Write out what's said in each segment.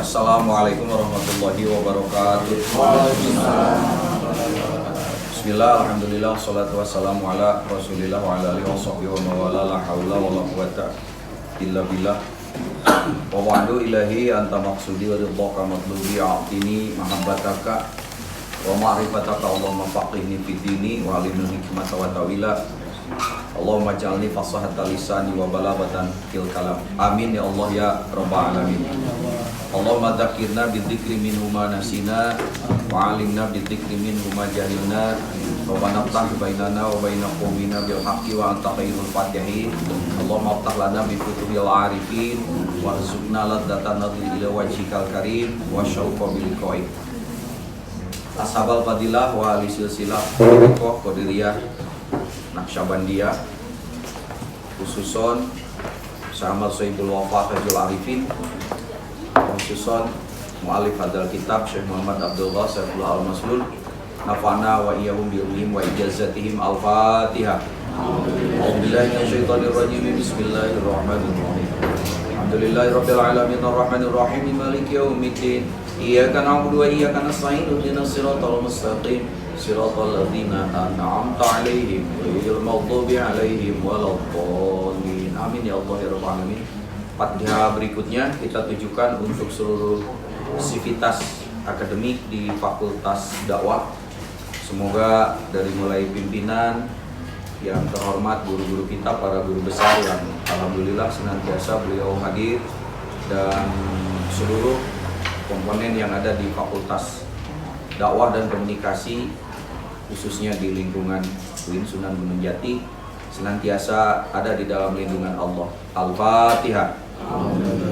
Assalamualaikum warahmatullahi wabarakatuh. Bismillah, alhamdulillah, salatu wassalamu ala rasulillah wa ala alihi wa sahbihi wa mawala la hawla wa la quwata illa billah. Wa ba'du ilahi anta maqsudi wa ridhaka matlubi a'tini mahabbataka wa ma'rifataka Allahumma faqihni fid dini wa alimni hikmata wa tawila. Allahumma ja'alni fasahata lisani wa balagatan fil kalam. Amin ya Allah ya rabbal alamin. Allahumma dzakirna bidzikri minhu ma nasina wa 'allimna bidzikri minhu ma jahilna wa naftah bainana wa baina qaumina bil haqqi wa anta khairul fatihin. Allahumma aftah lana bi futuhil arifin warzuqna ladzatan nadhir ila wajhikal karim wa syauqa bil liqa'i. Ashabal fadilah wa ahli silsilah qadiriyah Naqsyabandiyah khususon Sahabat Sohibul Wafa Fajul Arifin, khususon mu'alif hadal kitab Syekh Muhammad Abdullah Saifullah Al-Maslul nafana wa iyahum bi'ilmihim wa ijazatihim. Al-Fatihah. A'udzubillahi minasyaitonir rajim. Bismillahirrahmanirrahim. Alhamdulillahi rabbil alamin arrahmanir rahim maliki yaumiddin. Iyyaka na'budu wa iyyaka nasta'in ihdinas siratal mustaqim siratal ladzina an'amta 'alaihim ghairil maghdubi 'alaihim waladdallin. Amin ya Allah ya rabbal alamin. Fatihah berikutnya kita tujukan untuk seluruh sivitas akademik di Fakultas Dakwah. Semoga dari mulai pimpinan yang terhormat, guru-guru kita, para guru besar yang alhamdulillah senantiasa beliau hadir, dan seluruh komponen yang ada di Fakultas Dakwah dan Komunikasi khususnya di lingkungan UIN Sunan Gunung Jati senantiasa ada di dalam lindungan Allah. Al-Fatihah.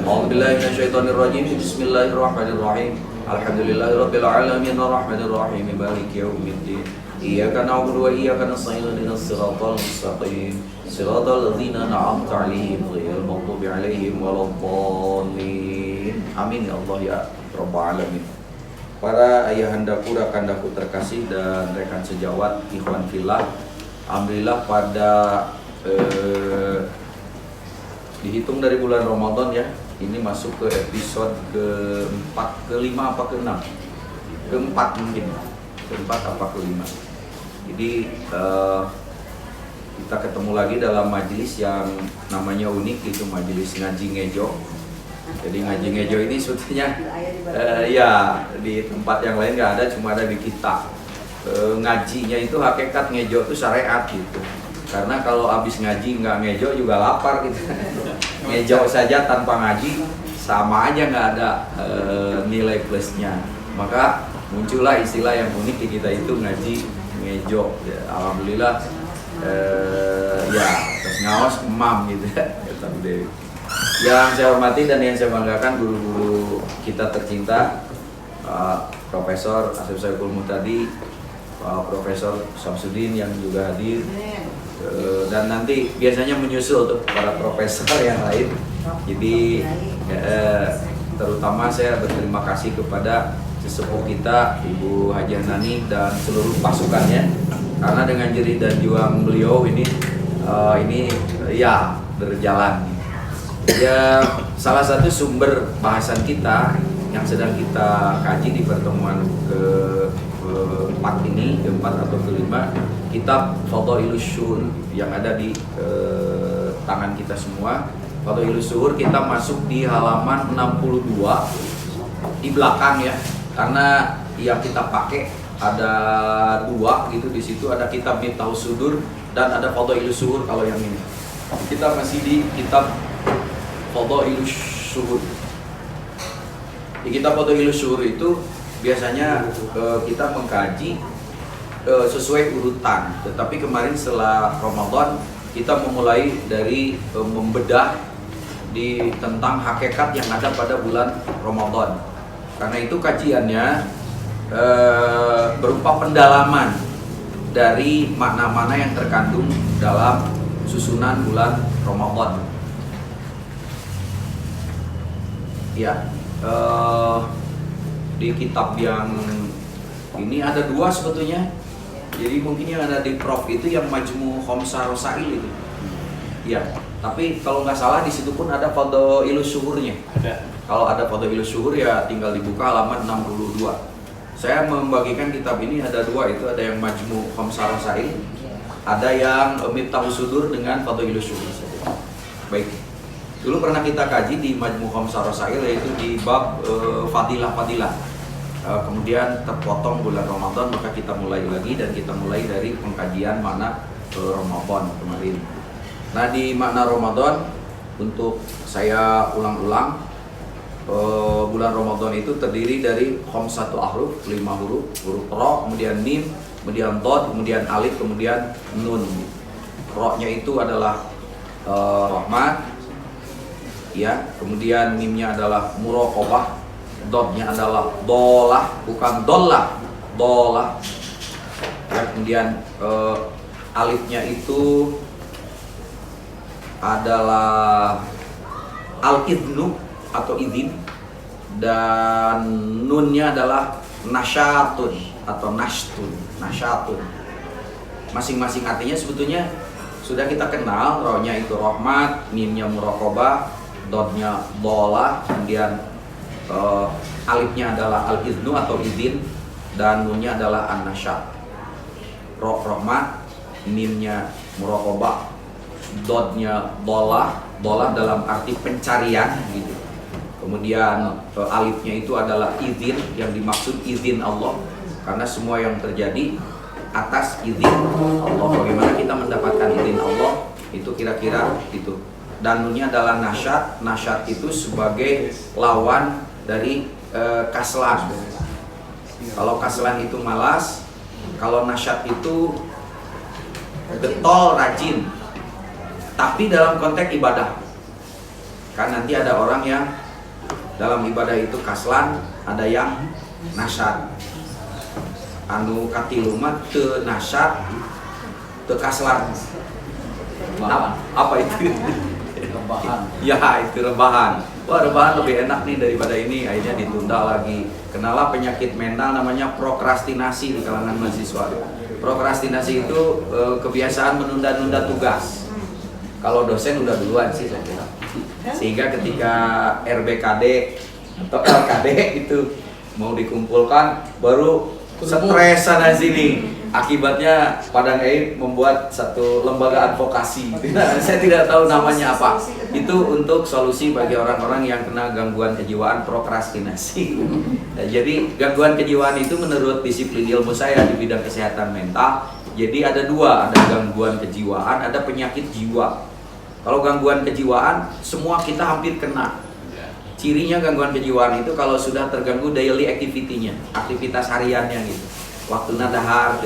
A'udzubillahi minasyaitonir rajim. Bismillahirrahmanirrahim. Alhamdulillahirabbil alamin arrahmanir rahim maliki yaumiddin. Iyyaka na'budu wa iyyaka nasta'in ihdinas siratal mustaqim siratal ladzina an'amta 'alaihim ghairil maghdubi 'alaihim waladdallin. Amin ya Allah ya rabbal alamin. Para ayahandaku, rekan-rekanku terkasih dan rekan sejawat ikhwan fillah, alhamdulillah pada dihitung dari bulan Ramadan ya, ini masuk ke episode ke-4, ke-5 apa ke-6? Ke-4 mungkin. Ke-4 apa ke-5. Jadi kita ketemu lagi dalam majelis yang namanya unik, itu majelis ngaji ngejo. Jadi ngaji ngejo ini sebetulnya ya di tempat yang lain nggak ada, cuma ada di kita. Ngajinya itu hakikat ngejo itu syariat gitu. Karena kalau habis ngaji nggak ngejo juga lapar gitu. Ngejo saja tanpa ngaji sama aja nggak ada nilai plusnya. Maka muncullah istilah yang unik di kita itu ngaji ngejo. Ya, alhamdulillah ya terus ngawas emam gitu ya. Yang saya hormati dan yang saya banggakan guru-guru kita tercinta, Profesor Asep Saiful Mutadi, Profesor Samsudin yang juga hadir, dan nanti biasanya menyusul tuh para profesor yang lain. Jadi terutama saya berterima kasih kepada sesepuh kita Ibu Haji Nani dan seluruh pasukannya, karena dengan jerih dan juang beliau ini ya berjalan. Ya, salah satu sumber bahasan kita yang sedang kita kaji di pertemuan ke-4 ini, ke-4 atau ke-5, kitab Fadhailus Syuhur yang ada di tangan kita semua. Fadhailus Syuhur kita masuk di halaman 62 di belakang ya, karena yang kita pakai ada 2 gitu, di situ ada kitab Miftahus Sudur dan ada Fadhailus Syuhur. Kalau yang ini kita masih di kitab Fadhailus Syuhur. Di kitab Fadhailus Syuhur itu biasanya kita mengkaji sesuai urutan. Tetapi kemarin setelah Ramadan kita memulai dari membedah tentang hakikat yang ada pada bulan Ramadan. Karena itu kajiannya berupa pendalaman dari makna-makna yang terkandung dalam susunan bulan Ramadan. Ya, di kitab yang ini ada 2 sebetulnya. Jadi mungkin yang ada di Prof itu yang Majmu' Khamsah Rasail itu. Ya, tapi kalau nggak salah di situ pun ada Fadhailus Syuhurnya. Kalau ada Fadailus Syuhur ya tinggal dibuka halaman 62. Saya membagikan kitab ini ada dua, itu ada yang Majmu' Khamsah Rasail, ada yang Miftahus Sudur dengan Fadailus Syuhur saja. Baik. Dulu pernah kita kaji di Majmu' Khamsah Rasail, yaitu di bab fadilah-fadilah. Kemudian terpotong bulan Ramadan, maka kita mulai lagi dan kita mulai dari pengkajian makna Ramadan kemarin. Nah, di makna Ramadan untuk saya ulang-ulang, bulan Ramadan itu terdiri dari khamsatu ahruf, 5 huruf, huruf ro, kemudian mim, kemudian dod, kemudian alif, kemudian nun. Ro-nya itu adalah rahmat, ya, kemudian mimnya adalah muraqabah, dodnya adalah dolah, bukan dollah, dolah, ya, kemudian alifnya itu adalah al-idnu atau izin, dan nunnya adalah nasyatun atau nashtun, nasyatun. Masing-masing artinya sebetulnya sudah kita kenal. Rohnya itu rahmat, mimnya muraqabah, dotnya dolah, kemudian alifnya adalah al-iznu atau izin, dan nunnya adalah an-nasyat. Roh rahmat, mimnya muraqabah, dotnya dolah, dolah dalam arti pencarian gitu. Kemudian alifnya itu adalah izin, yang dimaksud izin Allah, karena semua yang terjadi atas izin Allah. Bagaimana kita mendapatkan izin Allah, itu kira-kira itu. Dan nunnya adalah nasyat. Nasyat itu sebagai lawan dari kaslan. Kalau kaslan itu malas, kalau nasyat itu getol, rajin. Tapi dalam konteks ibadah, kan nanti ada orang yang dalam ibadah itu kaslan, ada yang nasyat. Anu katiluma teu nasyat, teu kaslan. Apa itu? Rebahan. Ya, itu rebahan. Wah, rebahan lebih enak nih daripada ini. Akhirnya ditunda lagi. Kenalah penyakit mental namanya prokrastinasi di kalangan mahasiswa. Prokrastinasi itu kebiasaan menunda-nunda tugas. Kalau dosen udah duluan sih saya kira. Sehingga ketika RBKD atau LKD itu mau dikumpulkan baru stres sana sini. Akibatnya Padang Air membuat satu lembaga advokasi. Saya tidak tahu namanya apa. Itu untuk solusi bagi orang-orang yang kena gangguan kejiwaan prokrastinasi. Nah, jadi gangguan kejiwaan itu menurut disiplin ilmu saya di bidang kesehatan mental. Jadi ada dua, ada gangguan kejiwaan, ada penyakit jiwa. Kalau gangguan kejiwaan, semua kita hampir kena. Cirinya gangguan kejiwaan itu kalau sudah terganggu daily activity-nya, aktivitas hariannya gitu. Waktu dahar,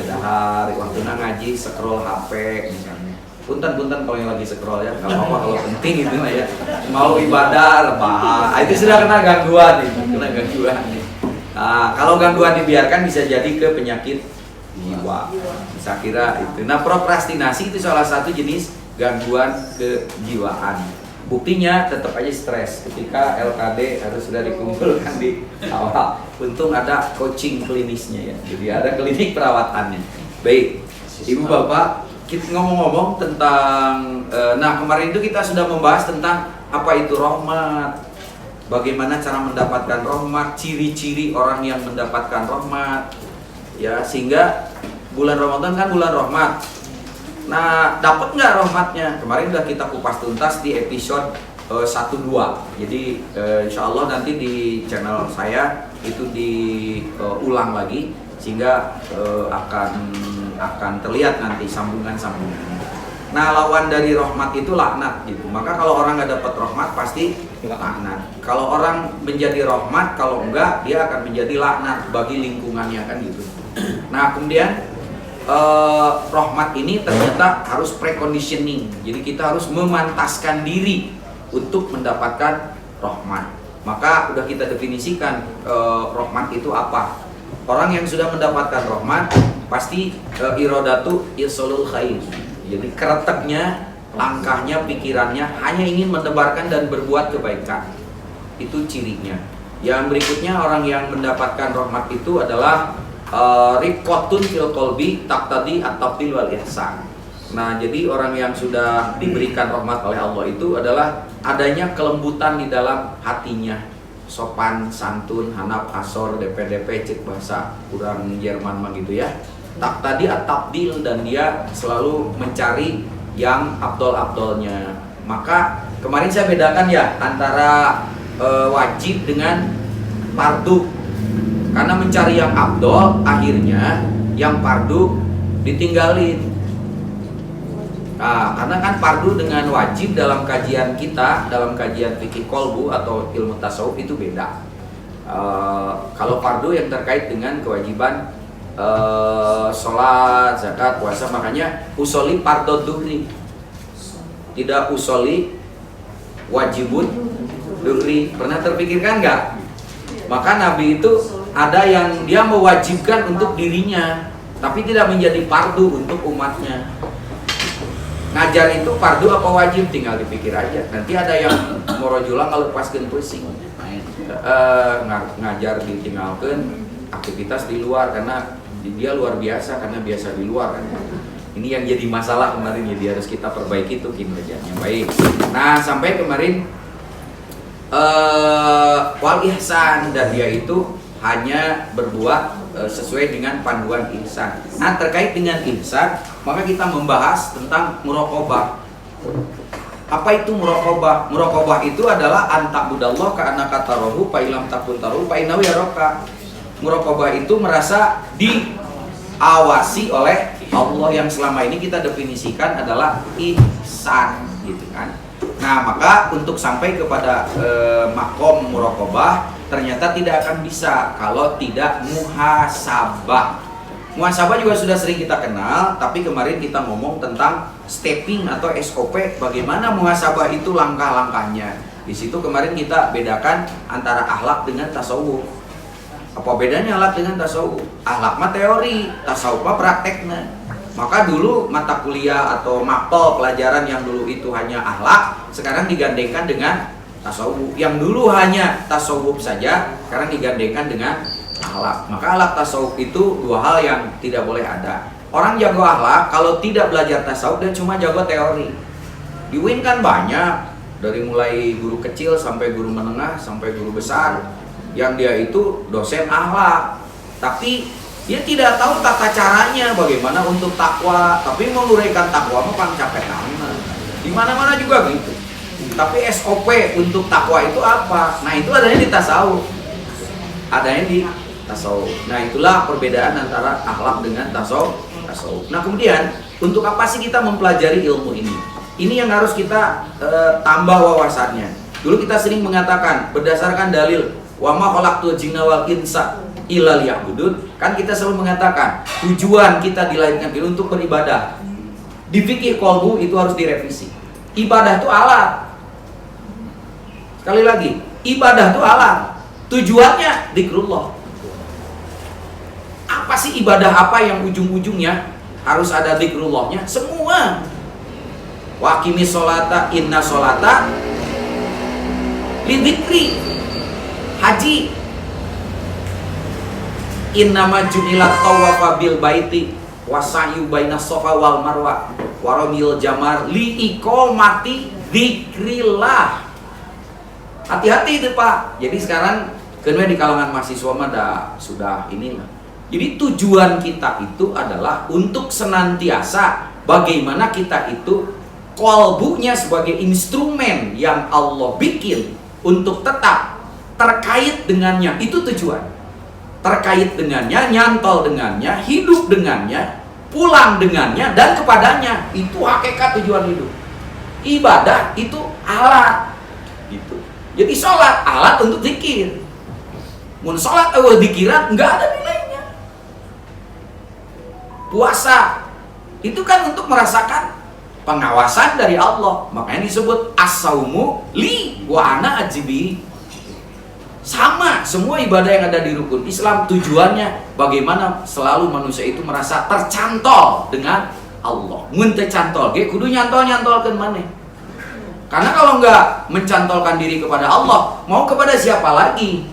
waktu ngaji, scroll HP misalnya. Punten-punten kalau yang lagi scroll ya, nggak apa-apa kalau penting itu lah ya. Mau ibadah, lebahan, itu sudah kena gangguan itu, kena gangguan. Nah, kalau gangguan dibiarkan bisa jadi ke penyakit jiwa. Saya kira itu. Nah, prokrastinasi itu salah satu jenis gangguan kejiwaan. Buktinya tetap aja stres ketika LKD harus sudah dikumpulkan di awal. Untung ada coaching klinisnya ya. Jadi ada klinik perawatannya. Baik, Ibu Bapak, kita ngomong-ngomong tentang nah kemarin itu kita sudah membahas tentang apa itu rahmat. Bagaimana cara mendapatkan rahmat, ciri-ciri orang yang mendapatkan rahmat. Ya, sehingga bulan Ramadan kan bulan rahmat. Nah, dapat nggak rahmatnya? Kemarin udah kita kupas tuntas di episode 1-2. Jadi insya Allah nanti di channel saya itu diulang lagi sehingga akan terlihat nanti sambungan-sambungannya. Nah, lawan dari rahmat itu laknat gitu. Maka kalau orang nggak dapat rahmat pasti laknat. Kalau orang menjadi rahmat, kalau enggak dia akan menjadi laknat bagi lingkungannya kan gitu. Nah, kemudian rahmat ini ternyata harus preconditioning. Jadi kita harus memantaskan diri untuk mendapatkan rahmat. Maka udah kita definisikan rahmat itu apa. Orang yang sudah mendapatkan rahmat pasti iradatu isolul khair. Jadi kereteknya, langkahnya, pikirannya hanya ingin menebarkan dan berbuat kebaikan. Itu cirinya. Yang berikutnya orang yang mendapatkan rahmat itu adalah riqatun fil qalbi taqtadi at-tafdil wal ihsan. Nah, jadi orang yang sudah diberikan rahmat oleh Allah itu adalah adanya kelembutan di dalam hatinya. sopan, santun, hanap, asor, DP cek bahasa kurang Jerman mah gitu ya. Tak tadi at-tabdil, dan dia selalu mencari yang abdol-abdolnya. Maka kemarin saya bedakan ya antara wajib dengan fardu. Karena mencari yang abdol, akhirnya yang fardu ditinggalin. Nah, karena kan fardu dengan wajib dalam kajian kita, dalam kajian fikih kolbu atau ilmu tasawuf itu beda. Kalau fardu yang terkait dengan kewajiban sholat, zakat, puasa, makanya usoli fardhu dhuhri, tidak usoli wajibun dhuhri. Pernah terpikirkan nggak? Maka Nabi itu ada yang dia mewajibkan untuk dirinya, tapi tidak menjadi fardu untuk umatnya. Ngajar itu fardu apa wajib, tinggal dipikir aja. Nanti ada yang morojulang kalau paskeun pusing. Ngajar ditinggalkan, aktivitas di luar karena dia luar biasa, karena biasa di luar kan. Ini yang jadi masalah kemarin, jadi harus kita perbaiki itu kinerjanya. Baik. Nah, sampai kemarin wal ihsan, dan dia itu hanya berbuat sesuai dengan panduan ihsan. Nah, terkait dengan ihsan, maka kita membahas tentang muraqabah. Apa itu muraqabah? Muraqabah itu adalah anta'budallah ka'annaka tarahu fa illam takun tarahu fa innahu yaraka. Muraqabah itu merasa diawasi oleh Allah, yang selama ini kita definisikan adalah ihsan, gitu kan. Nah, maka untuk sampai kepada makom muraqabah ternyata tidak akan bisa kalau tidak muhasabah. Muhasabah juga sudah sering kita kenal, tapi kemarin kita ngomong tentang stepping atau SOP, bagaimana muhasabah itu langkah-langkahnya. Di situ kemarin kita bedakan antara akhlak dengan tasawuf. Apa bedanya akhlak dengan tasawuf? Akhlak mah teori, tasawuf mah prakteknya. Maka dulu mata kuliah atau mapel pelajaran yang dulu itu hanya akhlak, sekarang digandengkan dengan tasawuf. Yang dulu hanya tasawuf saja, sekarang digandengkan dengan akhlak. Maka akhlak tasawuf itu dua hal yang tidak boleh ada. Orang jago akhlak kalau tidak belajar tasawuf, dia cuma jago teori. Di UIN kan banyak, dari mulai guru kecil sampai guru menengah sampai guru besar, yang dia itu dosen akhlak, tapi dia tidak tahu tata caranya bagaimana untuk takwa. Tapi menguraikan takwa mah pang capek tangan. Di mana-mana juga gitu. Tapi SOP untuk takwa itu apa? Nah, itu adanya di tasawuf. Adanya di tasawuf. Nah, itulah perbedaan antara akhlak dengan tasawuf. Nah, kemudian untuk apa sih kita mempelajari ilmu ini? Ini yang harus kita tambah wawasannya. Dulu kita sering mengatakan berdasarkan dalil wa ma khalaqtul jinna wal insa illa liya'budun. Kan kita selalu mengatakan tujuan kita dilahirkan untuk beribadah. Di fikih qalbu itu harus direvisi. Ibadah itu alat. Sekali lagi, ibadah itu alat. Tujuannya dzikrullah. Apa sih ibadah apa yang ujung-ujungnya harus ada dzikrullahnya? Semua. Wa aqimis sholata inna sholata lidzikri. Haji, innama ju'ilat tawafa bil baiti wasa'yu bainas safa wal marwa waramil jamar li iqamati dzikrillah. Hati-hati itu Pak. Jadi sekarang kedua di kalangan mahasiswa mah sudah inilah. Jadi tujuan kita itu adalah untuk senantiasa bagaimana kita itu qalbunya sebagai instrumen yang Allah bikin untuk tetap terkait dengannya. Itu tujuan. Terkait dengannya, nyantol dengannya, hidup dengannya, pulang dengannya, dan kepadanya. Itu hakikat tujuan hidup. Ibadah itu alat. Gitu. Jadi sholat alat untuk zikir. Mun sholat zikiran nggak ada nilainya. Puasa itu kan untuk merasakan pengawasan dari Allah. Makanya disebut as-saumu li wa ana ajibi. Sama semua ibadah yang ada di rukun Islam tujuannya bagaimana selalu manusia itu merasa tercantol dengan Allah. Mun teu cantol ge kudu nyantol-nyantolkeun maneh. Karena kalau nggak mencantolkan diri kepada Allah, mau kepada siapa lagi?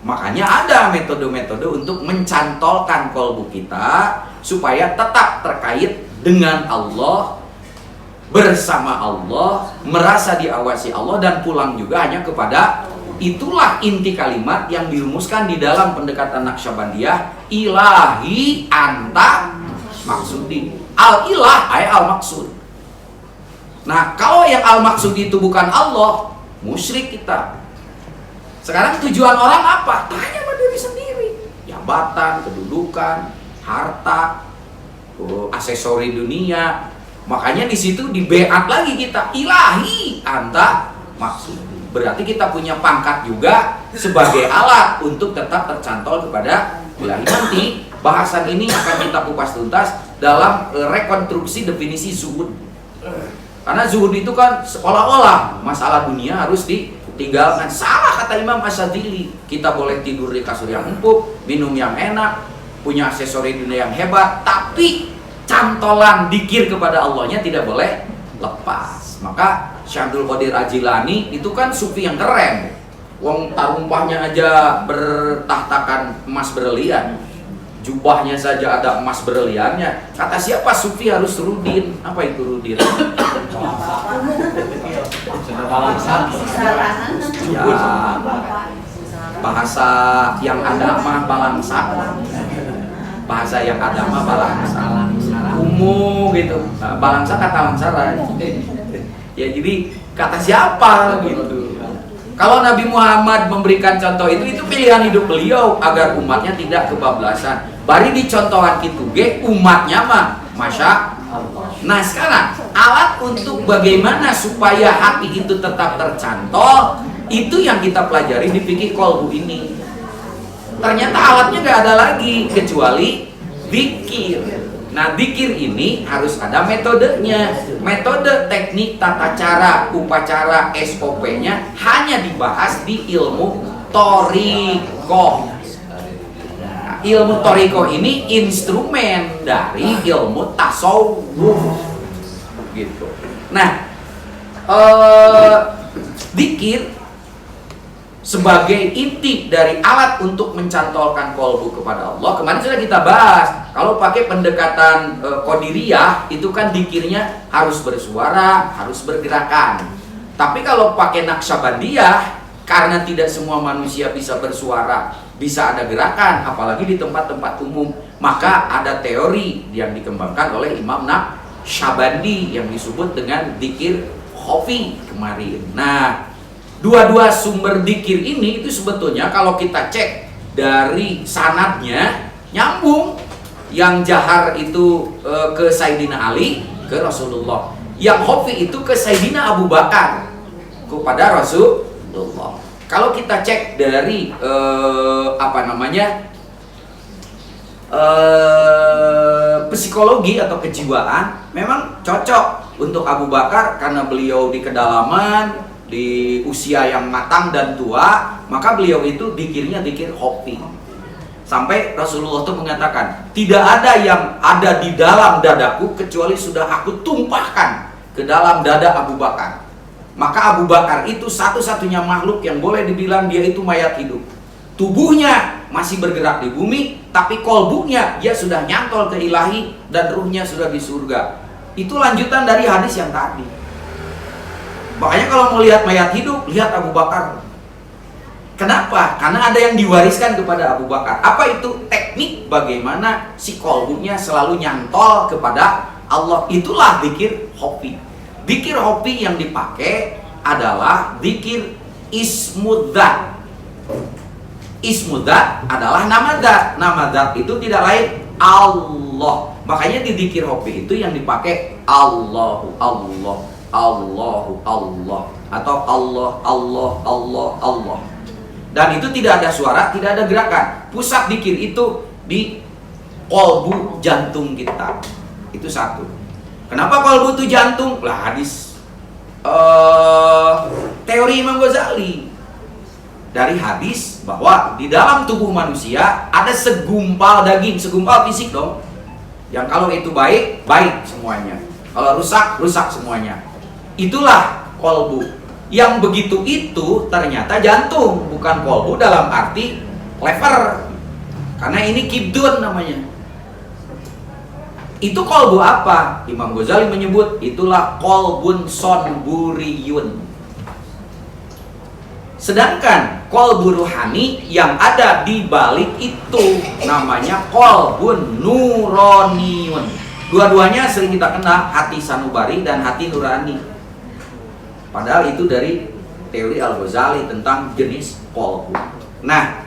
Makanya ada metode-metode untuk mencantolkan kolbu kita supaya tetap terkait dengan Allah, bersama Allah, merasa diawasi Allah, dan pulang juga hanya kepada Itulah inti kalimat yang dirumuskan di dalam pendekatan Naqsyabandiyah, ilahi anta maksudi. Al-ilah ay al-maksud. Nah, kalau yang al-maksud itu bukan Allah, musyrik kita. Sekarang tujuan orang apa? Tanya sama diri sendiri. Jabatan, kedudukan, harta, aksesori dunia. Makanya di situ di beat lagi kita, ilahi anta maksud. Berarti kita punya pangkat juga sebagai alat untuk tetap tercantol kepada ilahi. Nanti bahasan ini akan kita kupas tuntas dalam rekonstruksi definisi zuhud. Karena zuhud itu kan seolah-olah masalah dunia harus ditinggalkan. Salah kata Imam Asyadzili. Kita boleh tidur di kasur yang empuk, minum yang enak, punya aksesori dunia yang hebat, tapi cantolan dikir kepada Allahnya tidak boleh lepas. Maka Syekh Abdul Qadir Al-Jilani itu kan sufi yang keren. Wong tarumpahnya aja bertahtakan emas berlian, jubahnya saja ada emas berliannya. Kata siapa sufi harus rudin? Apa itu rudin? Ya, bahasa yang ada mah balangsa. Bahasa yang ada mah balangsa. Umum gitu. Nah, balangsa kata langsara. Ya, jadi kata siapa gitu. Kalau Nabi Muhammad memberikan contoh itu pilihan hidup beliau agar umatnya tidak kebablasan. Bari dicontohan gitu ge umatnya mah masya Allah. Nah, sekarang alat untuk bagaimana supaya hati itu tetap tercantol, itu yang kita pelajari di fikih qalbu ini. Ternyata alatnya gak ada lagi kecuali zikir. Nah, zikir ini harus ada metodenya. Metode, teknik, tata cara, upacara, SOP-nya hanya dibahas di ilmu thariqah. Nah, ilmu thariqah ini instrumen dari ilmu tasawuf. Gitu. Nah, zikir sebagai inti dari alat untuk mencantolkan kolbu kepada Allah. Kemarin sudah kita bahas, kalau pakai pendekatan Qadiriyah itu kan dikirnya harus bersuara, harus bergerakan. Tapi kalau pakai Naqsyabandiyah, karena tidak semua manusia bisa bersuara, bisa ada gerakan, apalagi di tempat-tempat umum, maka ada teori yang dikembangkan oleh Imam Naqsyabandi yang disebut dengan dzikir khafi kemarin. Nah, dua-dua sumber dzikir ini itu sebetulnya kalau kita cek dari sanadnya nyambung. Yang jahar itu ke Sayyidina Ali, ke Rasulullah. Yang khafi itu ke Sayyidina Abu Bakar, kepada Rasulullah. Kalau kita cek dari psikologi atau kejiwaan, memang cocok untuk Abu Bakar karena beliau di kedalaman, di usia yang matang dan tua, maka beliau itu dzikirnya dzikir khafi. Sampai Rasulullah itu mengatakan, tidak ada yang ada di dalam dadaku kecuali sudah aku tumpahkan ke dalam dada Abu Bakar. Maka Abu Bakar itu satu-satunya makhluk yang boleh dibilang dia itu mayat hidup. Tubuhnya masih bergerak di bumi, tapi kolbunya dia sudah nyantol ke ilahi dan ruhnya sudah di surga. Itu lanjutan dari hadis yang tadi. Makanya kalau mau lihat mayat hidup, lihat Abu Bakar. Kenapa? Karena ada yang diwariskan kepada Abu Bakar. Apa itu? Teknik bagaimana si kolbunya selalu nyantol kepada Allah. Itulah dzikir khafi. Dzikir khafi yang dipakai adalah dzikir ismudzat. Ismudzat adalah nama dzat. Nama dzat itu tidak lain Allah. Makanya di dzikir khafi itu yang dipakai Allahu Allah, Allahu Allah, atau Allah Allah Allah Allah. Dan itu tidak ada suara, tidak ada gerakan. Pusat dzikir itu di kolbu jantung kita. Itu satu. Kenapa kolbu itu jantung? Lah hadis teori Imam Ghazali. Dari hadis bahwa di dalam tubuh manusia ada segumpal daging, segumpal fisik dong. Yang kalau itu baik, baik semuanya. Kalau rusak, rusak semuanya. Itulah kolbu. Yang begitu itu ternyata jantung, bukan kolbu dalam arti lever. Karena ini kibdun namanya. Itu kolbu apa? Imam Ghazali menyebut itulah kolbun sonburiyun. Sedangkan qalbu ruhani yang ada di balik itu namanya qalbun nuroniyun. Dua-duanya sering kita kenal, hati sanubari dan hati nurani. Padahal itu dari teori Al-Ghazali tentang jenis qalbu. Nah,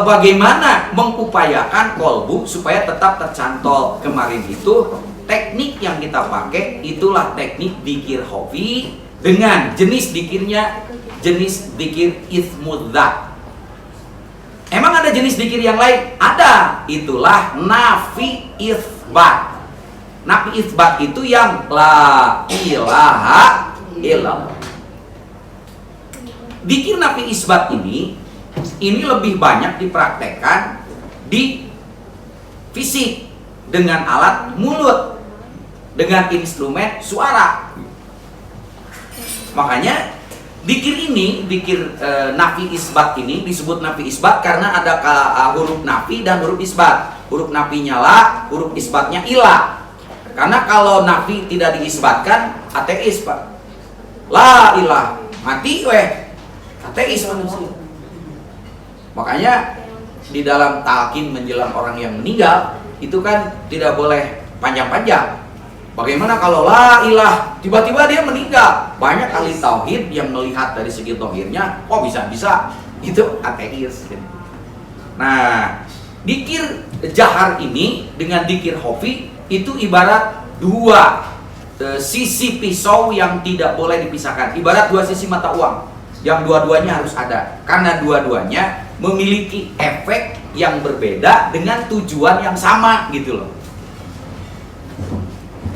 bagaimana mengupayakan qalbu supaya tetap tercantol? Kemarin itu teknik yang kita pakai itulah teknik dzikir khafi dengan jenis dzikirnya jenis dzikir ismudzat. Emang ada jenis dzikir yang lain? Ada. Itulah nafi isbat. Nafi isbat itu yang la ilaha illallah. Dzikir nafi isbat ini lebih banyak dipraktekkan di fisik dengan alat mulut, dengan instrumen suara. Makanya dzikir ini, dzikir nafi isbat ini disebut nafi isbat karena ada huruf nafi dan huruf isbat. Huruf nafinya la, huruf isbatnya ila. Karena kalau nafi tidak diisbatkan, ateis Pak. La ilah, mati weh, ateis manusia. Makanya di dalam talqin menjelang orang yang meninggal itu kan tidak boleh panjang-panjang. Bagaimana kalau la ilah tiba-tiba dia meninggal? Banyak ahli tauhid yang melihat dari segi tauhidnya, kok bisa-bisa itu ateis. Nah, dzikir jahar ini dengan dzikir khafi itu ibarat dua sisi pisau yang tidak boleh dipisahkan. Ibarat dua sisi mata uang yang dua-duanya harus ada. Karena dua-duanya memiliki efek yang berbeda dengan tujuan yang sama gitu loh.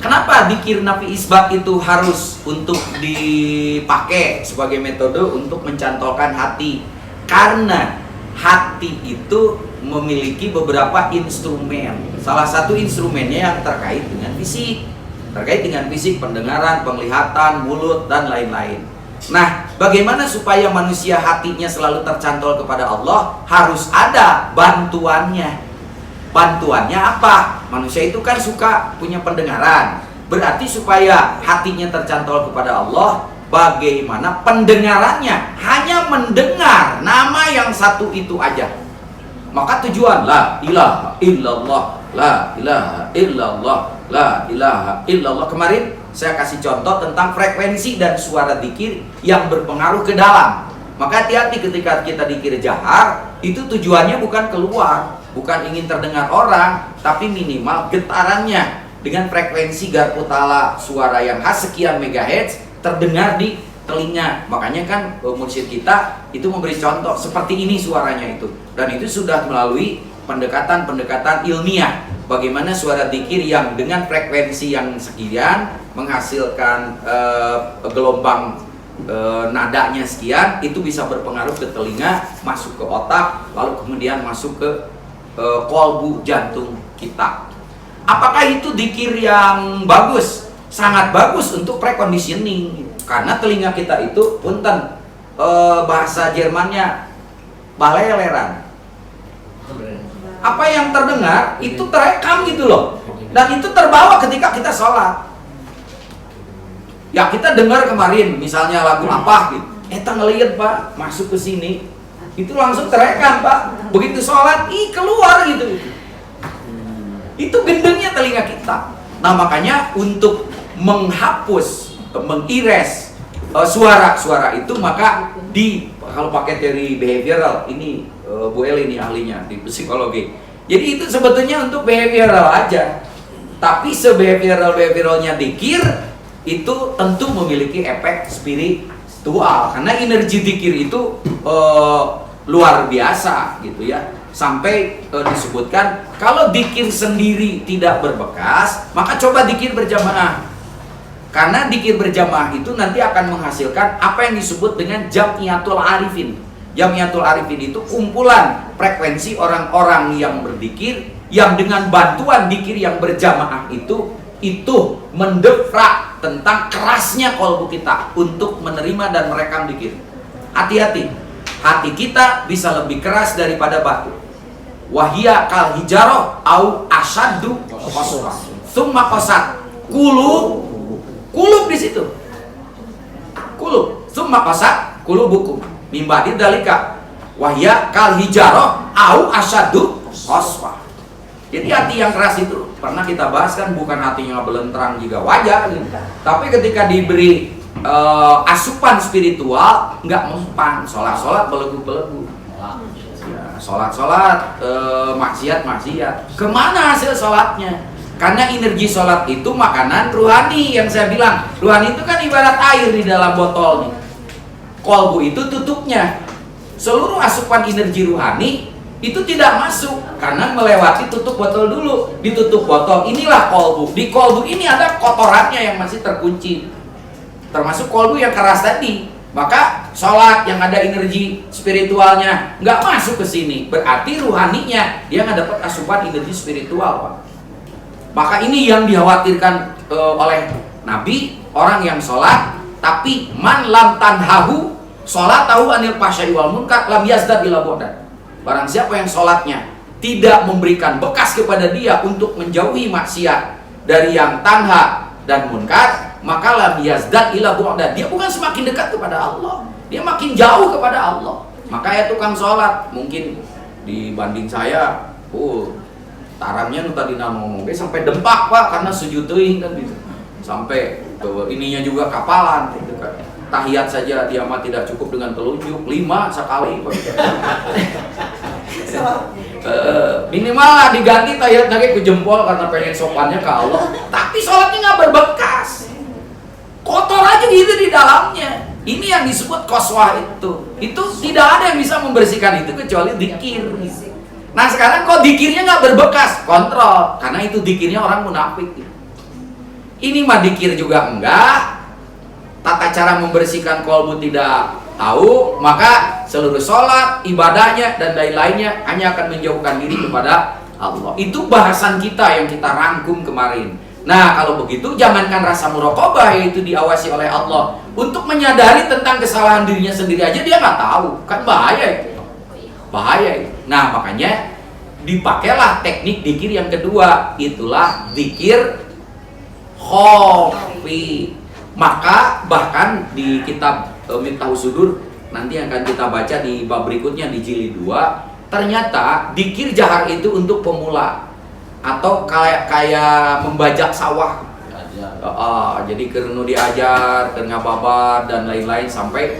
Kenapa dzikir nafi isbat itu harus untuk dipakai sebagai metode untuk mencantolkan hati? Karena hati itu memiliki beberapa instrumen. Salah satu instrumennya yang terkait dengan fisik. Terkait dengan fisik, pendengaran, penglihatan, mulut, dan lain-lain. Nah, bagaimana supaya manusia hatinya selalu tercantol kepada Allah? Harus ada bantuannya. Bantuannya apa? Manusia itu kan suka punya pendengaran. Berarti supaya hatinya tercantol kepada Allah, bagaimana pendengarannya? Hanya mendengar nama yang satu itu aja. Maka tujuan la ilaha illallah, la ilaha illallah, la ilaha illallah. Kemarin saya kasih contoh tentang frekuensi dan suara dzikir yang berpengaruh ke dalam. Maka hati-hati ketika kita dzikir jahar, itu tujuannya bukan keluar, bukan ingin terdengar orang, tapi minimal getarannya dengan frekuensi garputala suara yang khas sekian megahertz terdengar di telinga. Makanya kan mursyid kita itu memberi contoh seperti ini suaranya itu, dan itu sudah melalui pendekatan-pendekatan ilmiah bagaimana suara dzikir yang dengan frekuensi yang sekian menghasilkan gelombang nadanya sekian, itu bisa berpengaruh ke telinga, masuk ke otak, lalu kemudian masuk ke kolbu jantung kita. Apakah itu dzikir yang bagus? Sangat bagus untuk preconditioning. Karena telinga kita itu punten, bahasa Jermannya baleleran. Apa yang terdengar itu terekam gitu loh. Dan itu terbawa ketika kita sholat. Ya kita dengar kemarin misalnya lagu apa gitu. Ngeliat Pak, masuk ke sini. Itu langsung terekam Pak. Begitu sholat, keluar gitu. Itu gendengnya telinga kita. Nah makanya untuk menghapus, mengires suara-suara itu, maka kalau pakai teori behavioral ini Bu Eli ini ahlinya di psikologi. Jadi itu sebetulnya untuk behavioral aja. Tapi sebehavioral-behavioralnya dzikir itu tentu memiliki efek spiritual karena energi dzikir itu luar biasa gitu ya. Sampai disebutkan kalau dzikir sendiri tidak berbekas, maka coba dzikir berjamaah. Karena dzikir berjamaah itu nanti akan menghasilkan apa yang disebut dengan jamiatul arifin. Jamiatul arifin itu kumpulan frekuensi orang-orang yang berzikir yang dengan bantuan dzikir yang berjamaah itu mendefrak tentang kerasnya kolbu kita untuk menerima dan merekam dzikir. Hati-hati, hati kita bisa lebih keras daripada batu. Wahia kal hijaroh au asyaddu qaswa. Summa qasat kulub di situ. Kulub, summa qasat kulubukum. Mimba dalika wahya kal hijarah au asyadu qaswah. Jadi hati yang keras itu pernah kita bahas kan, bukan hatinya belentrang juga wajar gitu. Tapi ketika diberi asupan spiritual nggak mempan, sholat belegu-belegu, ya, sholat maksiat. Kemana hasil sholatnya? Karena energi sholat itu makanan ruhani. Yang saya bilang, ruhani itu kan ibarat air di dalam botol nih. Kolbu itu tutupnya. Seluruh asupan energi ruhani itu tidak masuk karena melewati tutup botol dulu. Ditutup botol, inilah kolbu. Di kolbu ini ada kotorannya yang masih terkunci, termasuk kolbu yang keras tadi. Maka sholat yang ada energi spiritualnya nggak masuk ke sini, berarti ruhaninya dia nggak dapat asupan energi spiritual, Pak. Maka ini yang dikhawatirkan oleh Nabi, orang yang sholat tapi man lam tanhahu sholat tahu anil pasya'i wal munkar lam yazdad ila bodan. Barang siapa yang sholatnya tidak memberikan bekas kepada dia untuk menjauhi maksiat dari yang tanha dan munkar, maka lam yazdad ila bu'da. Dia bukan semakin dekat kepada Allah, dia makin jauh kepada Allah. Maka ya tukang sholat mungkin dibanding saya, taramnya nu tadi ngomong sampai dempak, Pak, karena sujud teuing kan gitu. Sampai ininya juga kapalan gitu kan. Tahiyat saja dia mah tidak cukup dengan telunjuk 5 sekali, Pak. Minimal lah diganti tahiyat lagi ke jempol karena pengen sopannya ke Allah. Tapi sholatnya nggak berbekas, kotor aja gitu di dalamnya. Ini yang disebut qaswah itu. Itu tidak ada yang bisa membersihkan itu kecuali dzikir. Nah sekarang kok dzikirnya nggak berbekas, kontrol, karena itu dzikirnya orang munafik. Ini mah dzikir juga enggak, tata cara membersihkan kolbu tidak tahu, maka seluruh sholat, ibadahnya dan lain-lainnya hanya akan menjauhkan diri kepada Allah. Itu bahasan kita yang kita rangkum kemarin. Nah kalau begitu jangankan rasa muraqabah, yaitu diawasi oleh Allah, untuk menyadari tentang kesalahan dirinya sendiri aja dia nggak tahu, kan bahaya itu. Bahaya itu. Nah makanya dipakailah teknik dzikir yang kedua, itulah dzikir khofi. Maka bahkan di kitab Miftahus Sudur nanti akan kita baca di bab berikutnya di jilid 2, ternyata dzikir jahar itu untuk pemula atau kayak membajak sawah. Jadi kerenu diajar, ngababar dan lain-lain sampai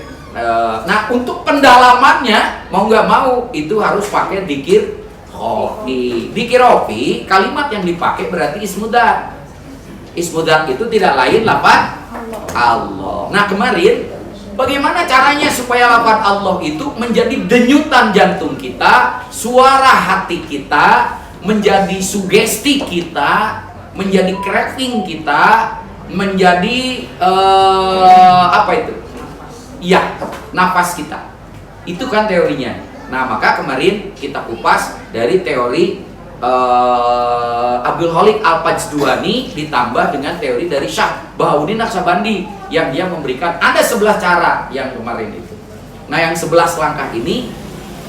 nah untuk pendalamannya mau nggak mau itu harus pakai dzikir khofi. Dzikir khofi kalimat yang dipakai berarti ismudzat. Ismudzat itu tidak lain lafaz Allah. Nah kemarin bagaimana caranya supaya lafaz Allah itu menjadi denyutan jantung kita, suara hati kita, menjadi sugesti kita, menjadi craving kita, menjadi apa itu? Ya, nafas kita. Itu kan teorinya. Nah maka kemarin kita kupas dari teori Abdul Khaliq Al-Fajduani ditambah dengan teori dari Syah Bahauddin Naqsyabandi yang dia memberikan ada 11 cara yang kemarin itu. Nah yang 11 langkah ini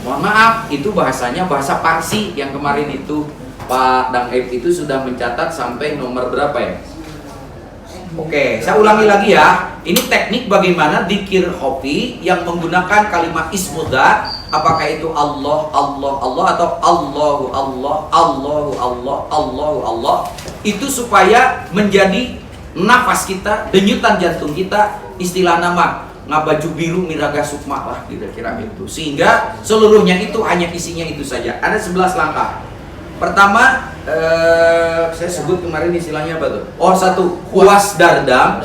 mohon maaf itu bahasanya bahasa Parsi yang kemarin itu Pak Dang Ep itu sudah mencatat sampai nomor berapa ya? Oke, saya ulangi lagi ya. Ini teknik bagaimana dzikir khofi yang menggunakan kalimat ismudzat. Apakah itu Allah, Allah, Allah atau Allahu, Allah, Allahu, Allah, Allahu, Allah. Itu supaya menjadi nafas kita, denyutan jantung kita, istilah nama ngabaju biru miraga sukma lah kira-kira itu. Sehingga seluruhnya itu hanya isinya itu saja. Ada 11 langkah. Pertama, saya sebut kemarin istilahnya apa tuh? Oh, 1 huwas dardam,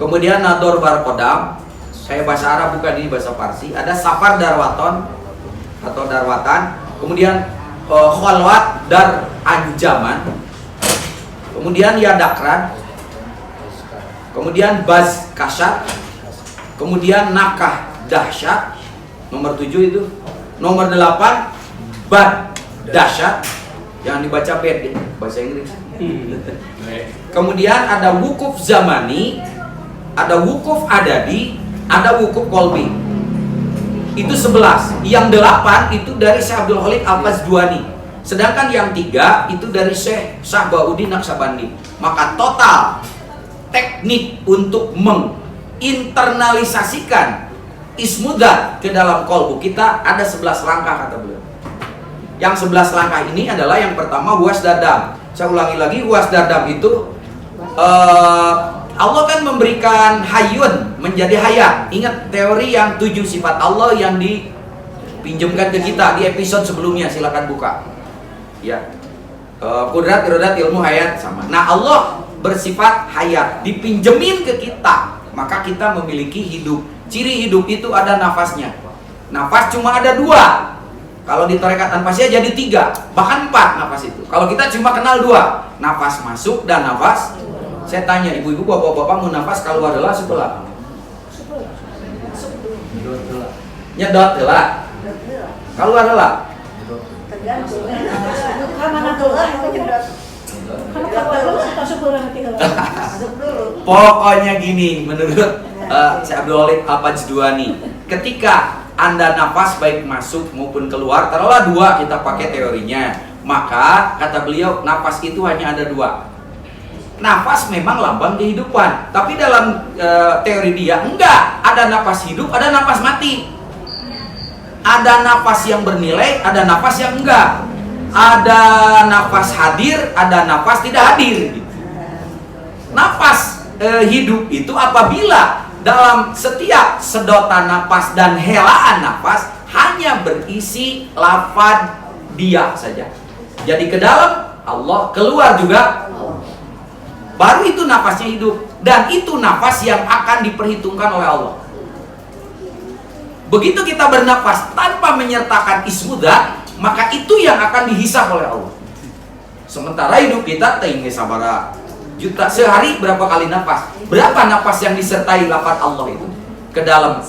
kemudian nador barkodam. Saya bahasa Arab bukan, ini bahasa Parsi. Ada safar darwaton atau darwatan, kemudian khalwat dar anjaman, kemudian yadakran, kemudian baz kasyat, kemudian nakah dahsyat, nomor 7 itu. Nomor 8 bad dahsyat, jangan dibaca bed ya, bahasa Inggris. Kemudian ada wukuf zamani, ada wukuf adadi, ada wukuf kolbi. Itu 11. Yang 8 itu dari Syekh Abdul Khaliq Al-Fajduani. Sedangkan yang 3 itu dari Syekh Bahauddin Naqsyabandi. Maka total teknik untuk menginternalisasikan ismudzat ke dalam kolbu kita ada 11 langkah kata beliau. Yang 11 langkah ini adalah yang pertama huwas dadam. Saya ulangi lagi, huwas dadam itu Allah kan memberikan hayun menjadi hayat. Ingat teori yang 7 sifat Allah yang dipinjamkan ke kita di episode sebelumnya, silakan buka. Ya. Kudrat, irodat, ilmu, hayat sama. Nah, Allah bersifat hayat, dipinjemin ke kita, maka kita memiliki hidup. Ciri hidup itu ada nafasnya. Nafas cuma ada 2. Kalau di tarekat anfasiyah jadi 3, bahkan 4 nafas itu. Kalau kita cuma kenal 2, nafas masuk dan nafas. Saya tanya ibu-ibu, bapak-bapak mau nafas keluar adalah sebelah. Nyedot adalah. Keluar adalah. Pokoknya gini, menurut Syekh Abdul Wahid Al-Fajduani, ketika Anda nafas baik masuk maupun keluar, taruhlah 2 kita pakai teorinya, maka kata beliau nafas itu hanya ada 2. Nafas memang lambang kehidupan, tapi dalam teori dia enggak, ada nafas hidup, ada nafas mati. Ada nafas yang bernilai, ada nafas yang enggak. Ada nafas hadir, ada nafas tidak hadir. Nafas hidup itu apabila dalam setiap sedotan nafas dan helaan nafas hanya berisi lafaz dia saja. Jadi ke dalam Allah, keluar juga baru itu nafasnya hidup, dan itu nafas yang akan diperhitungkan oleh Allah. Begitu kita bernafas tanpa menyertakan ismudzat, maka itu yang akan dihisab oleh Allah. Sementara hidup kita tinggi sabara juta, sehari berapa kali nafas? Berapa nafas yang disertai lafaz Allah itu? Ke dalam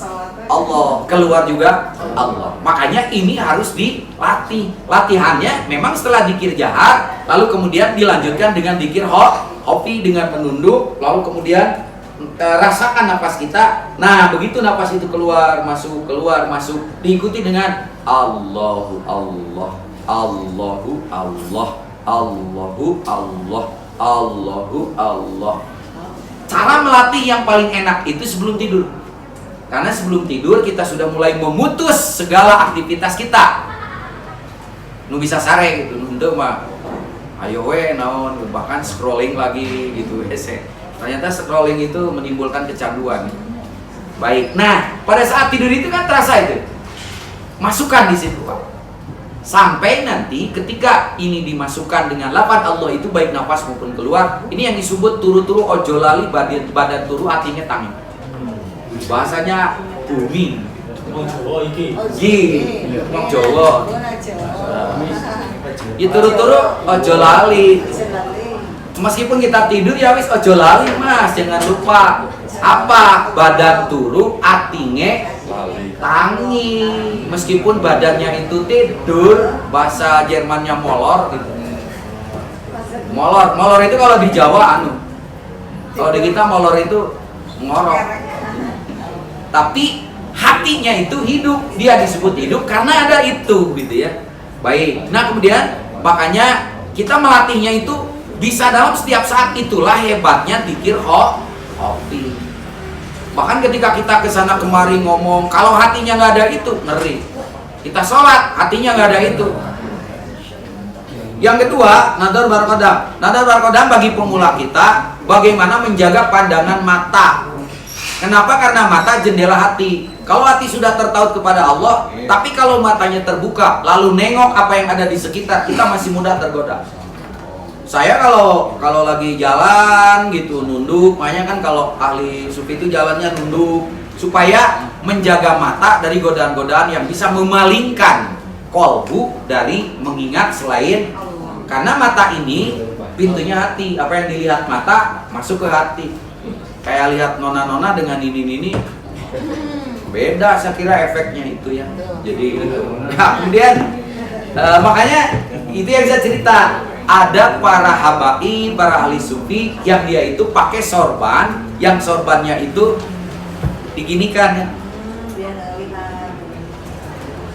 Allah, keluar juga Allah. Makanya ini harus dilatih. Latihannya memang setelah dzikir jahar, lalu kemudian dilanjutkan dengan dzikir hofi dengan menunduk, lalu kemudian rasakan nafas kita. Nah, begitu nafas itu keluar masuk diikuti dengan Allahu Allah, Allahu Allah, Allahu Allah, Allahu Allah. Cara melatih yang paling enak itu sebelum tidur. Karena sebelum tidur kita sudah mulai memutus segala aktivitas kita. Nu bisa sare gitu, nu mah ayo we naon, bahkan scrolling lagi gitu. Ternyata scrolling itu menimbulkan kecanduan. Baik. Nah, pada saat tidur itu kan terasa itu. Masukkan di situ, Pak. Sampai nanti ketika ini dimasukkan dengan lafaz Allah itu baik nafas maupun keluar, ini yang disebut turu-turu ojo lali badan turu hatinya tangi. Bahasanya bumi. Wong Jawa. Ya turu-turu ojo lali. Meskipun kita tidur ya wis ojo lali Mas, jangan lupa apa badan turu atinge tangi. Meskipun badannya itu tidur, bahasa Jermannya molor gitu. Molor itu kalau di Jawa kalau di kita molor itu ngorok. Tapi hatinya itu hidup, dia disebut hidup karena ada itu gitu ya. Baik. Nah, kemudian makanya kita melatihnya itu bisa dalam setiap saat. Itulah hebatnya dzikir hofi. Bahkan ketika kita kesana kemari ngomong, kalau hatinya nggak ada itu, ngeri. Kita sholat, hatinya nggak ada itu. Yang kedua, nadar barqadam. Nadar barqadam bagi pemula kita, bagaimana menjaga pandangan mata. Kenapa? Karena mata jendela hati. Kalau hati sudah tertaut kepada Allah, tapi kalau matanya terbuka, lalu nengok apa yang ada di sekitar, kita masih mudah tergoda. Saya kalau lagi jalan gitu nunduk, makanya kan kalau ahli sufi itu jalannya nunduk supaya menjaga mata dari godaan-godaan yang bisa memalingkan kolbu dari mengingat selain, karena mata ini pintunya hati. Apa yang dilihat mata masuk ke hati. Kayak lihat nona-nona dengan ini beda, saya kira efeknya itu ya. Jadi nah, kemudian makanya itu yang saya cerita. Ada para habaib, para ahli sufi yang dia itu pakai sorban, yang sorbannya itu diginikan ya.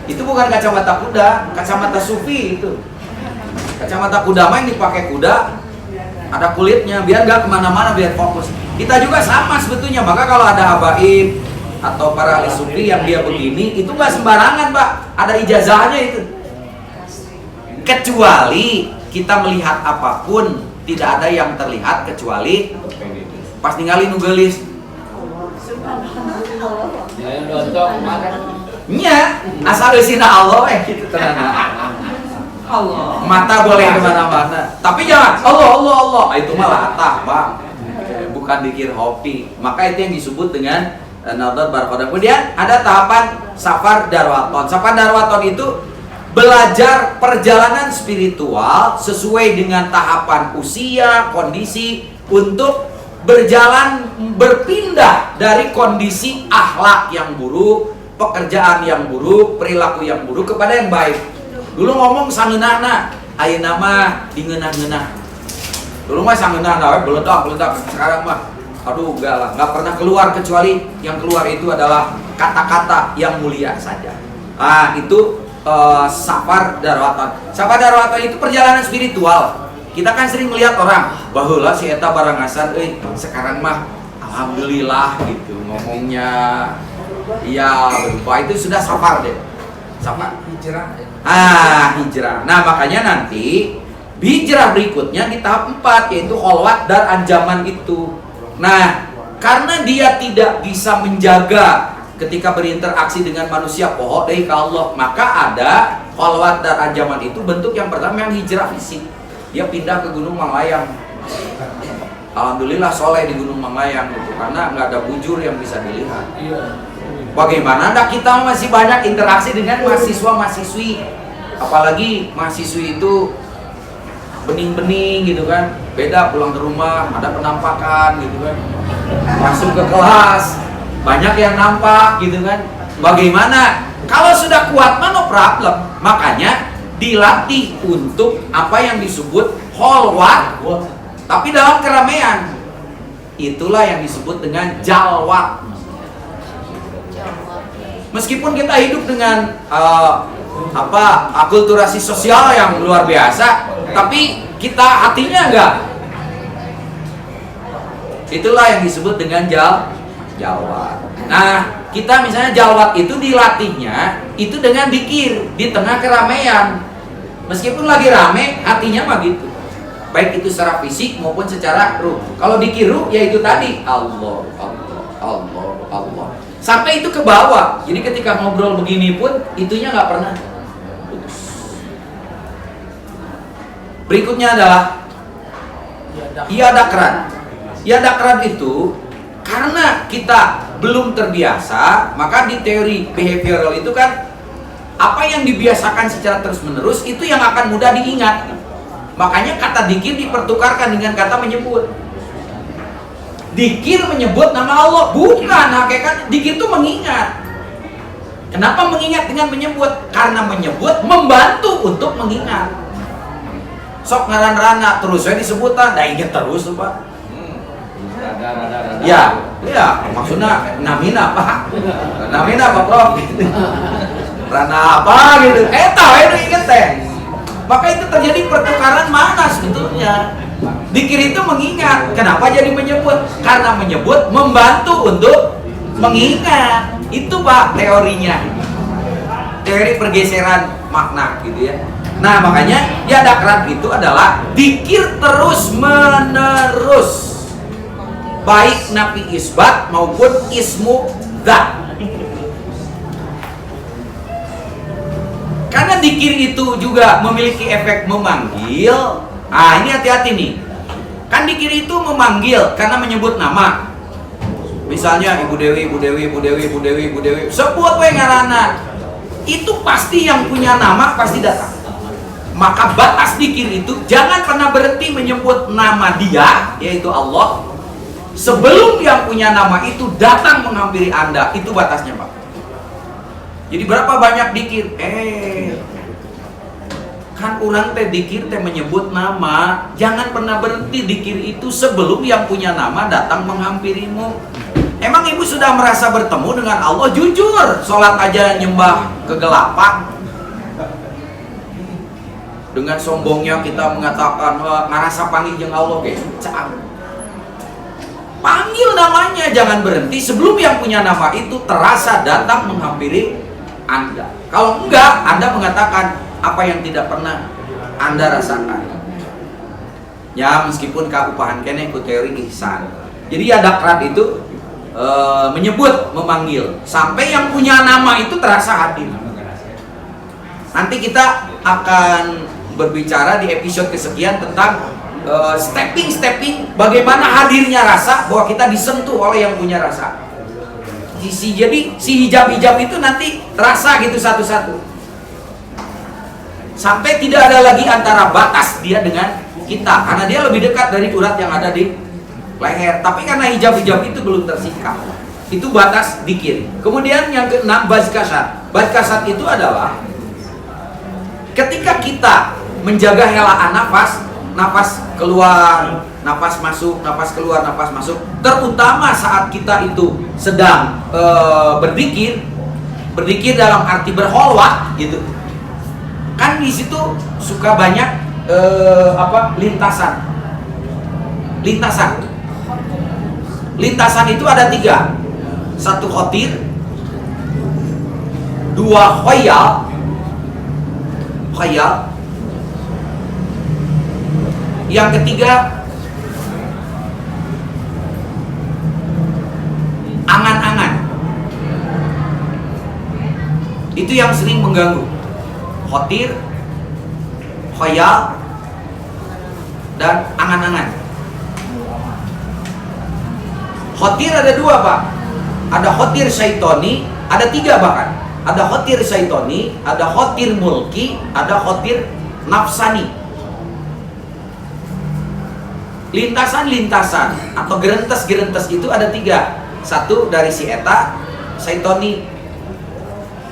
Itu bukan kacamata kuda, kacamata sufi itu. Kacamata kuda mah yang dipakai kuda, ada kulitnya biar nggak kemana-mana, biar fokus. Kita juga sama sebetulnya. Maka kalau ada habaib atau para ahli sufi yang dia begini itu nggak sembarangan, Pak. Ada ijazahnya itu. Kecuali kita melihat apapun, tidak ada yang terlihat kecuali pas ninggalin nugelis. Nya, asal isina Allah gitu tenang. Allah. Mata boleh kemana-mana, tapi jangan Allah. Itu malah latah, Pak. Bukan dikir hobi. Maka itu yang disebut dengan Nahdlatul Barqadah. Kemudian ada tahapan Safar Darwaton. Safar Darwaton itu belajar perjalanan spiritual sesuai dengan tahapan usia, kondisi untuk berjalan berpindah dari kondisi akhlak yang buruk, pekerjaan yang buruk, perilaku yang buruk kepada yang baik. Dulu ngomong sangeunahna, ayeuna mah dingeunah-ngeunah. Dulu mah sangeunahna we beledak. Sekarang mah aduh enggak pernah keluar, kecuali yang keluar itu adalah kata-kata yang mulia saja. Itu Safar Darwaton. Safar Darwaton itu perjalanan spiritual. Kita kan sering melihat orang, baheula si eta barangasan sekarang mah alhamdulillah gitu ngomongnya. Iya, berupa itu sudah safar deh. Safar hijrah. Hijrah. Nah, makanya nanti hijrah berikutnya di tahap 4 yaitu kholwat dan anjaman itu. Nah, karena dia tidak bisa menjaga ketika berinteraksi dengan manusia pohon dari Allah, maka ada kholwat dan anjaman itu. Bentuk yang pertama yang hijrah fisik. Dia pindah ke Gunung Manglayang. Alhamdulillah soleh di Gunung Manglayang gitu, karena nggak ada bujur yang bisa dilihat. Bagaimana kita masih banyak interaksi dengan mahasiswa-mahasiswi, apalagi mahasiswi itu bening-bening gitu kan, beda pulang ke rumah ada penampakan gitu kan, masuk ke kelas banyak yang nampak gitu kan. Bagaimana kalau sudah kuat mah no problem, makanya dilatih untuk apa yang disebut kholwat, tapi dalam keramaian. Itulah yang disebut dengan jalwat. Meskipun kita hidup dengan akulturasi sosial yang luar biasa, tapi kita hatinya enggak. Itulah yang disebut dengan jalwat. Nah, kita misalnya jalwat itu dilatihnya itu dengan dikir di tengah keramaian. Meskipun lagi rame, hatinya mah gitu. Baik itu secara fisik maupun secara ruh. Kalau dikir ruh, ya itu tadi Allah. Sampai itu ke bawah. Jadi ketika ngobrol begini pun itunya nggak pernah putus. Berikutnya adalah Yadakran. Yadakran itu karena kita belum terbiasa, maka di teori behavioral itu kan apa yang dibiasakan secara terus-menerus itu yang akan mudah diingat. Makanya kata dikir dipertukarkan dengan kata menyebut. Dikir menyebut nama Allah, bukan hakikat dikir itu mengingat. Kenapa mengingat dengan menyebut? Karena menyebut membantu untuk mengingat. Sok ngaran-rana terus saya disebutan, dah ingat terus Pak. Ya, maksudnya namina Pak. Namina Pak Prof. Rana apa gitu. Tahu itu inget teh. Maka itu terjadi pertukaran mana sebetulnya. Dikir itu mengingat. Kenapa jadi menyebut? Karena menyebut membantu untuk mengingat. Itu Pak teorinya. Teori pergeseran makna gitu ya. Nah makanya Yadakran itu adalah dikir terus menerus. Baik nafi isbat maupun ismu dzat. Karena dikir itu juga memiliki efek memanggil. Ini hati-hati nih. Kan dikir itu memanggil karena menyebut nama. Misalnya Ibu Dewi. Sebut we ngaranna. Itu pasti yang punya nama pasti datang. Maka batas dikir itu jangan pernah berhenti menyebut nama dia, yaitu Allah, sebelum yang punya nama itu datang menghampiri Anda. Itu batasnya Pak. Jadi berapa banyak dikir? Kan orang teh dikir teh menyebut nama. Jangan pernah berhenti dikir itu sebelum yang punya nama datang menghampirimu. Emang ibu sudah merasa bertemu dengan Allah? Jujur, sholat aja nyembah kegelapan. Dengan sombongnya kita mengatakan ngerasa panggil jeung Allah ge. Panggil namanya, jangan berhenti sebelum yang punya nama itu terasa datang menghampiri Anda. Kalau enggak, Anda mengatakan apa yang tidak pernah Anda rasakan. Ya, meskipun kaupahan kene ku teori ihsan. Jadi adakrat itu menyebut, memanggil sampai yang punya nama itu terasa hadir. Nanti kita akan berbicara di episode kesekian tentang stepping bagaimana hadirnya rasa, bahwa kita disentuh oleh yang punya rasa. Jadi si hijab-hijab itu nanti terasa gitu satu-satu, sampai tidak ada lagi antara batas dia dengan kita, karena dia lebih dekat dari urat yang ada di leher. Tapi karena hijab-hijab itu belum tersikat, itu batas dikir. Kemudian yang keenam, bazkasat. Bazkasat itu adalah ketika kita menjaga helaan nafas, nafas keluar, nafas masuk, nafas keluar, nafas masuk. Terutama saat kita itu sedang berzikir dalam arti berholwat gitu. Kan di situ suka banyak lintasan. Lintasan itu ada 3. 1 khotir, 2 khayal, yang ketiga angan-angan. Itu yang sering mengganggu. Khotir, khayal, dan angan-angan. Khotir ada 2, Pak. Ada khotir syaitoni, ada 3 bahkan. Ada khotir syaitoni, ada khotir mulki, ada khotir nafsani. Lintasan-lintasan atau gerentes-gerentes itu ada 3. 1 dari si eta, syaitoni.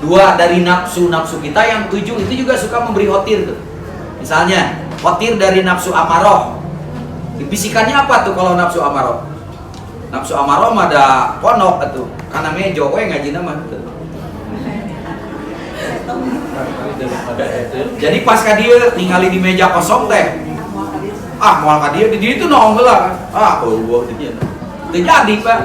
2 dari nafsu-nafsu kita, yang 7 itu juga suka memberi khotir tuh. Misalnya, khotir dari nafsu amaroh. Bisikannya apa tuh kalau nafsu amaroh? Nafsu amaroh mah ada ponok atuh. Karena mejo we ngaji nama tuh. Jadi pas ka dieu ningali di meja kosong teh. Moal ka dieu di dieu itu naon heula kan. Eueuh di dieu. Teu jadi, Pak.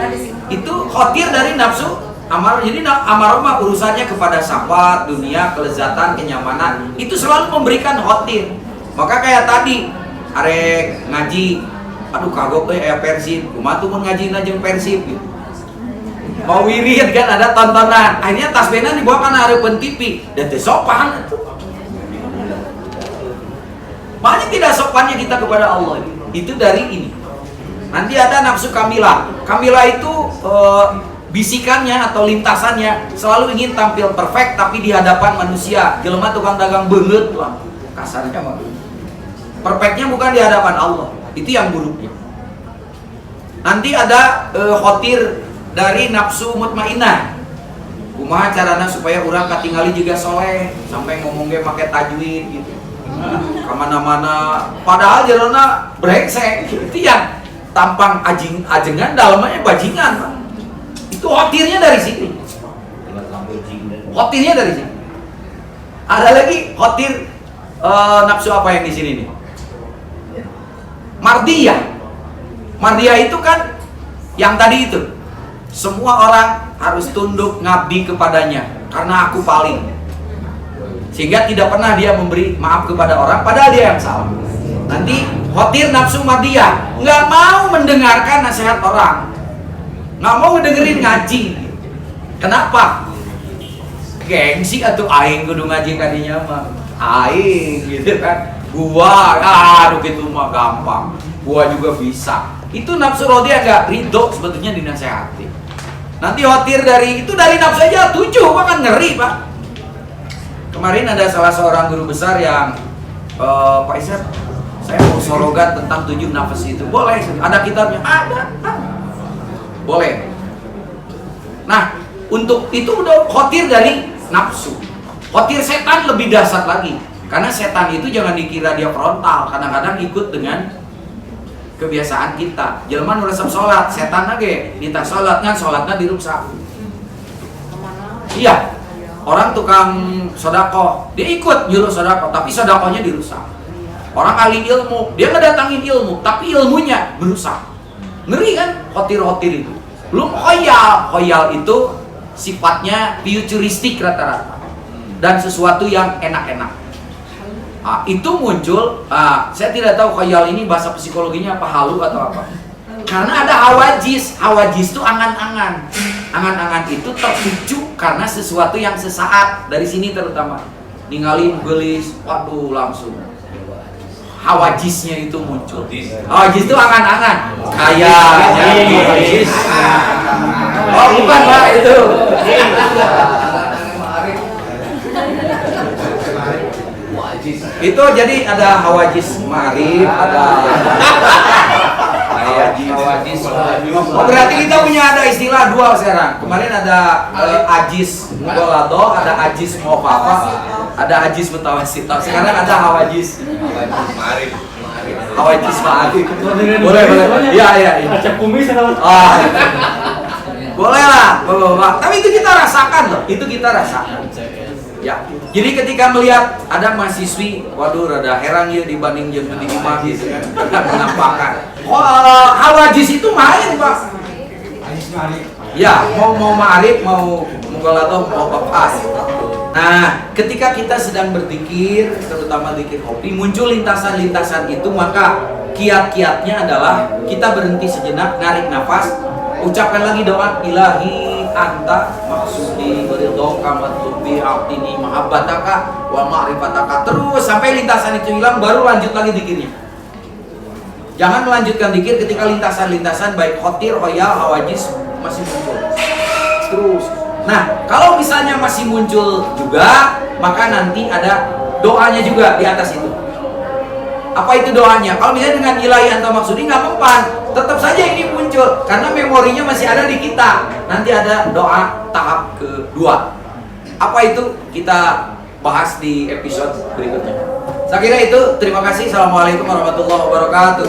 Itu khotir dari nafsu amarah. Jadi amarah mah urusannya kepada syahwat, dunia, kelezatan, kenyamanan. Itu selalu memberikan khotir. Maka kayak tadi arek ngaji, aduh kagok aya Persib, kumaha tuh mun ngajina jeung Persib gitu. Mau wirid kan ada tontonan. Akhirnya tasbihna dibawa kana hareupeun TV dan teu sopan atuh. Banyak tidak sopannya kita kepada Allah. Itu dari ini. Nanti ada nafsu kamilah. Kamilah itu bisikannya atau lintasannya selalu ingin tampil perfect tapi di hadapan manusia. Jelema tukang dagang beungeut lah. Kasarnya mah. Perfectnya bukan di hadapan Allah. Itu yang buruknya. Nanti ada khotir dari nafsu mutmainnah. Kumaha carana supaya urang katingali juga soleh, sampai ngomongnya pakai tajwid gitu. Kemana-mana, padahal jerona brengsek. Itu yang tampang ajengan, dalamnya bajingan, Pak. Itu khotirnya dari sini. Khotirnya dari sini. Ada lagi khotir nafsu apa yang di sini nih? Mardiyah. Mardiyah itu kan yang tadi itu. Semua orang harus tunduk ngabdi kepadanya karena aku paling. Sehingga tidak pernah dia memberi maaf kepada orang padahal dia yang salah. Nanti khotir nafsu mardiyah, nggak mau mendengarkan nasihat orang, nggak mau ngedengerin ngaji. Kenapa? Gengsi atau aing kudu ngaji kadinya mah. Aing gitu kan. Gua, aduh gitu mah gampang. Gua juga bisa. Itu nafsu rodiyah gak ridho sebetulnya dinasehati. Nanti khotir dari itu dari nafsu aja 7, bahkan ngeri, Pak. Kemarin ada salah seorang guru besar yang Pak Isyad, saya mau sorogan tentang 7 nafas itu. Boleh, ada kitabnya? Ada. Boleh. Nah, untuk itu udah khotir dari nafsu. Khotir setan lebih dahsyat lagi. Karena setan itu jangan dikira dia frontal, kadang-kadang ikut dengan kebiasaan kita. Jelema nu resep salat, setan lagi minta salatnya, salatnya dirusak. Iya. Orang tukang sedekah, dia ikut nyuruh sedekah, tapi sedekahnya dirusak. Orang ahli ilmu, dia ngedatangin ilmu, tapi ilmunya merusak. Ngeri kan khotir-khotir itu. Belum khoyal itu sifatnya futuristik rata-rata dan sesuatu yang enak-enak. Itu muncul, saya tidak tahu khoyal ini bahasa psikologinya apa, halu atau apa. Karena ada hawajis. Hawajis itu angan-angan. Angan-angan itu terpicu karena sesuatu yang sesaat. Dari sini terutama ninggalin gelis, waduh langsung hawajisnya itu muncul. Hawajis itu angan-angan. Kayaknya hawajis. Oh bukan Pak itu. Itu jadi ada hawajis ma'rif, ada hawajis. Oh berarti kita punya ada istilah dua sekarang. Kemarin ada ajis mughalladhah, ada ajis mukhafafah, ada ajis mutawassithah. Sekarang ada hawajis ma'rif. Hawajis ma'rif. Boleh. Iya. Acap kumis atau? Boleh lah, Bapak. Tapi itu kita rasakan loh. Itu kita rasakan. Ya. Jadi ketika melihat ada mahasiswi, waduh rada heran ya dibanding jam di rumah gitu kan. Menampakkan. Hawajis itu main, Pak. Ya, mau ma'rif, mau mughalladhah, mau pas. Nah, ketika kita sedang berzikir, terutama zikir kopi, muncul lintasan-lintasan itu, maka kiat-kiatnya adalah kita berhenti sejenak, narik nafas, ucapkan lagi doa, ilahi anta maksudi beridhoka matlubi a'tini mahabbataka wa ma'rifataka, terus sampai lintasan itu hilang, baru lanjut lagi zikirnya. Jangan melanjutkan zikir ketika lintasan-lintasan baik khotir, khoyal, hawajis masih muncul terus. Nah, kalau misalnya masih muncul juga, maka nanti ada doanya juga di atas itu. Apa itu doanya? Kalau misalnya dengan ilahi anta maksudi nggak mempan, tetap saja ini muncul karena memorinya masih ada di kita. Nanti ada doa tahap kedua. Apa itu? Kita bahas di episode berikutnya. Saya kira itu. Terima kasih. Assalamualaikum warahmatullahi wabarakatuh.